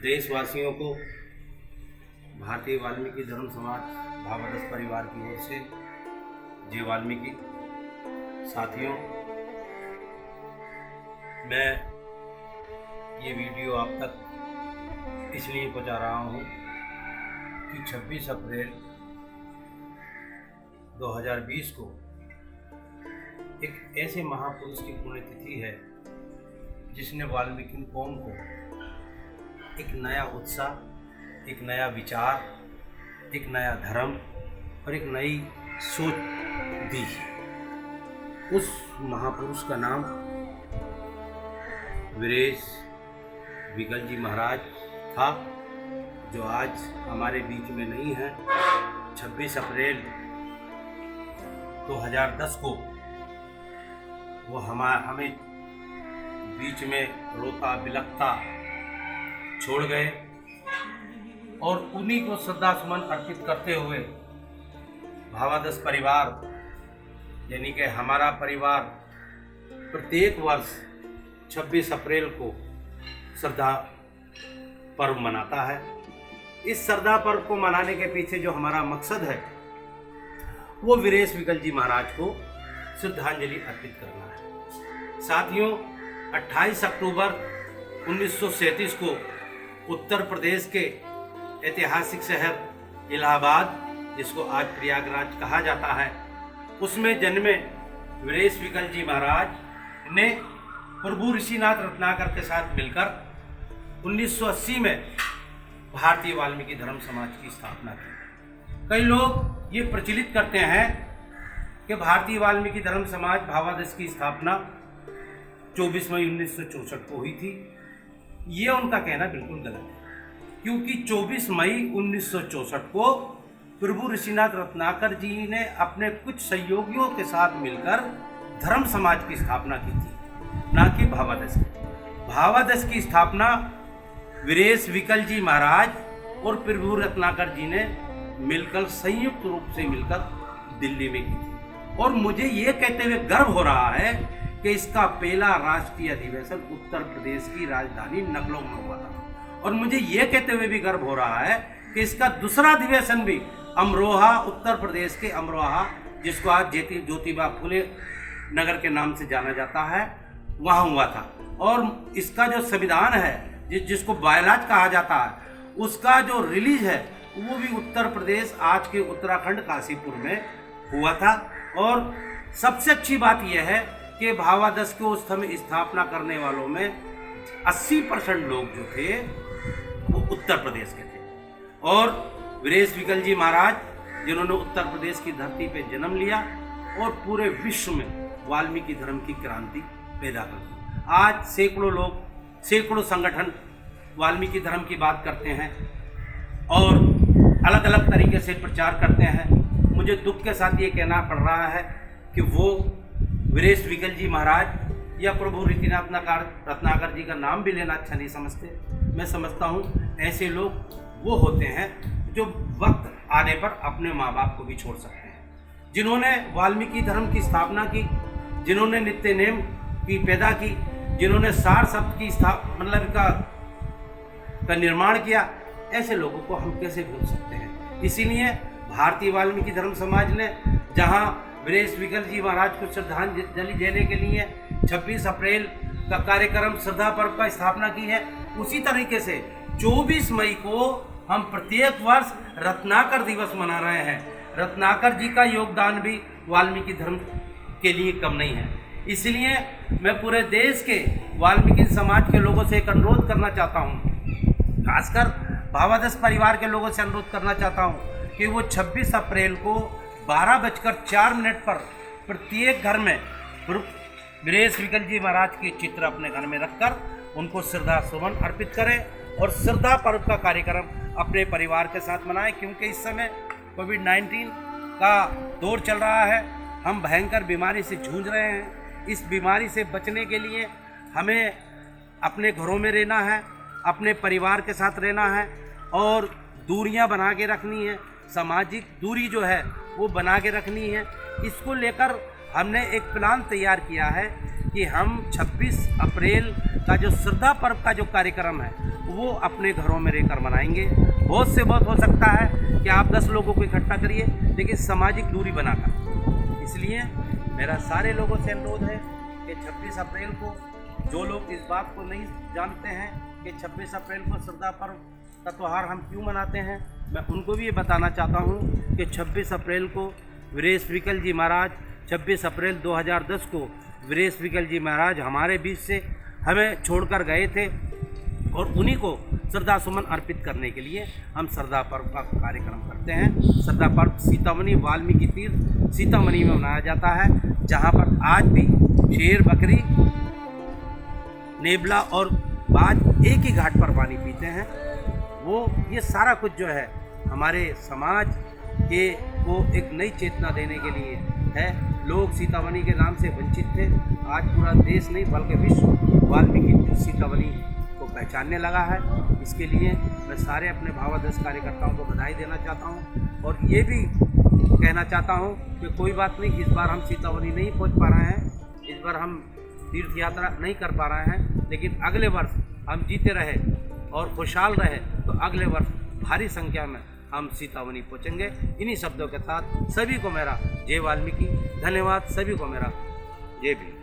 देशवासियों को भारतीय वाल्मीकि धर्म समाज भावादस परिवार की ओर से जय वाल्मीकि। साथियों, मैं ये वीडियो आप तक इसलिए पहुंचा रहा हूं कि 26 अप्रैल 2020 को एक ऐसे महापुरुष की पुण्यतिथि है जिसने वाल्मीकि कौम को एक नया उत्साह, एक नया विचार, एक नया धर्म और एक नई सोच दी। उस महापुरुष का नाम वीरेश विकल जी महाराज था, जो आज हमारे बीच में नहीं है। 26 अप्रैल 2010 को वो हमें बीच में रोता बिलखता छोड़ गए और उन्हीं को श्रद्धासुमन अर्पित करते हुए भावादस परिवार यानी कि हमारा परिवार प्रत्येक वर्ष 26 अप्रैल को श्रद्धा पर्व मनाता है। इस श्रद्धा पर्व को मनाने के पीछे जो हमारा मकसद है वो वीरेश विकल जी महाराज को श्रद्धांजलि अर्पित करना है। साथियों, 28 अक्टूबर 1937 को उत्तर प्रदेश के ऐतिहासिक शहर इलाहाबाद, जिसको आज प्रयागराज कहा जाता है, उसमें जन्मे वीरेश विकल जी महाराज ने प्रभु ऋषिनाथ रत्नाकर के साथ मिलकर 1980 में भारतीय वाल्मीकि धर्म समाज की स्थापना की। कई लोग ये प्रचलित करते हैं कि भारतीय वाल्मीकि धर्म समाज भावादस की स्थापना 24 मई 1964 को हुई थी। ये उनका कहना बिल्कुल गलत है, क्योंकि 24 मई 1964 को प्रभु ऋषिनाथ रत्नाकर जी ने अपने कुछ सहयोगियों के साथ मिलकर धर्म समाज की स्थापना की थी, ना कि भावादस की। भावादस की स्थापना वीरेश विकल जी महाराज और प्रभु रत्नाकर जी ने मिलकर संयुक्त रूप से मिलकर दिल्ली में की थी। और मुझे ये कहते हुए गर्व हो रहा है कि इसका पहला राष्ट्रीय अधिवेशन उत्तर प्रदेश की राजधानी लखनऊ में हुआ था। और मुझे ये कहते हुए भी गर्व हो रहा है कि इसका दूसरा अधिवेशन भी अमरोहा, उत्तर प्रदेश के अमरोहा, जिसको आज ज्योतिबा फुले नगर के नाम से जाना जाता है, वहाँ हुआ था। और इसका जो संविधान है, जिसको बायलाज कहा जाता है, उसका जो रिलीज है वो भी उत्तर प्रदेश, आज के उत्तराखंड काशीपुर में हुआ था। और सबसे अच्छी बात यह है कि भावादस को उस समय स्थापना करने वालों में 80% लोग जो थे वो उत्तर प्रदेश के थे। और वीरेश विकल जी महाराज, जिन्होंने उत्तर प्रदेश की धरती पे जन्म लिया और पूरे विश्व में वाल्मीकि धर्म की क्रांति पैदा कर दी। आज सैकड़ों लोग, सैकड़ों संगठन वाल्मीकि धर्म की बात करते हैं और अलग अलग तरीके से प्रचार करते हैं। मुझे दुख के साथ ये कहना पड़ रहा है कि वो वीरेश विकल जी महाराज या प्रभु ऋषिनाथ रत्नाकर जी का नाम भी लेना अच्छा नहीं समझते। मैं समझता हूँ ऐसे लोग वो होते हैं जो वक्त आने पर अपने माँ बाप को भी छोड़ सकते हैं, जिन्होंने वाल्मीकि धर्म की स्थापना की, जिन्होंने नित्य नेम की पैदा की, जिन्होंने सार शब्द की का निर्माण किया। ऐसे लोगों को हम कैसे भूल सकते हैं। इसीलिए भारतीय वाल्मीकि धर्म समाज ने जहाँ वीरेश विकल जी महाराज को श्रद्धांजलि देने के लिए 26 अप्रैल का कार्यक्रम श्रद्धा पर्व का स्थापना की है, उसी तरीके से 24 मई को हम प्रत्येक वर्ष रत्नाकर दिवस मना रहे हैं। रत्नाकर जी का योगदान भी वाल्मीकि धर्म के लिए कम नहीं है। इसलिए मैं पूरे देश के वाल्मीकि समाज के लोगों से एक अनुरोध करना चाहता हूँ, खासकर भावादस परिवार के लोगों से अनुरोध करना चाहता हूँ कि वो 26 अप्रैल को 12:04 पर प्रत्येक घर में वीरेश विकल जी महाराज के चित्र अपने घर में रखकर उनको श्रद्धा सुमन अर्पित करें और श्रद्धा पर्व का कार्यक्रम अपने परिवार के साथ मनाएं। क्योंकि इस समय कोविड-19 का दौर चल रहा है, हम भयंकर बीमारी से जूझ रहे हैं। इस बीमारी से बचने के लिए हमें अपने घरों में रहना है, अपने परिवार के साथ रहना है और दूरियां बना के रखनी है। सामाजिक दूरी जो है वो बना के रखनी है। इसको लेकर हमने एक प्लान तैयार किया है कि हम 26 अप्रैल का जो श्रद्धा पर्व का जो कार्यक्रम है वो अपने घरों में रहकर मनाएंगे। बहुत से बहुत हो सकता है कि आप 10 लोगों को इकट्ठा करिए, लेकिन सामाजिक दूरी बनाकर। इसलिए मेरा सारे लोगों से अनुरोध है कि 26 अप्रैल को, जो लोग इस बात को नहीं जानते हैं कि 26 अप्रैल को श्रद्धा पर्व का त्यौहार हम क्यों मनाते हैं, मैं उनको भी ये बताना चाहता हूँ कि 26 अप्रैल को वीरेश विकल जी महाराज, 26 अप्रैल 2010 को वीरेश विकल जी महाराज हमारे बीच से हमें छोड़कर गए थे, और उन्हीं को श्रद्धा सुमन अर्पित करने के लिए हम श्रद्धा पर्व का कार्यक्रम करते हैं। श्रद्धा पर्व सीतामढ़ी वाल्मीकि तीर्थ सीतामढ़ी में मनाया जाता है, जहाँ पर आज भी शेर, बकरी, नेबला और बाज एक ही घाट पर पानी पीते हैं। वो ये सारा कुछ जो है हमारे समाज के को एक नई चेतना देने के लिए है। लोग सीतामढ़ी के नाम से वंचित थे, आज पूरा देश नहीं बल्कि विश्व वाल्मीकि सीतामढ़ी को पहचानने लगा है। इसके लिए मैं सारे अपने भावादर्श कार्यकर्ताओं को बधाई देना चाहता हूँ, और ये भी कहना चाहता हूँ कि कोई बात नहीं, इस बार हम सीतामढ़ी नहीं पहुँच पा रहे हैं, इस बार हम तीर्थ यात्रा नहीं कर पा रहे हैं, लेकिन अगले वर्ष हम जीते रहे और खुशहाल रहे तो अगले वर्ष भारी संख्या में हम सीतामढ़ी पहुँचेंगे। इन्हीं शब्दों के साथ सभी को मेरा जय वाल्मीकि, धन्यवाद। सभी को मेरा जय भीम।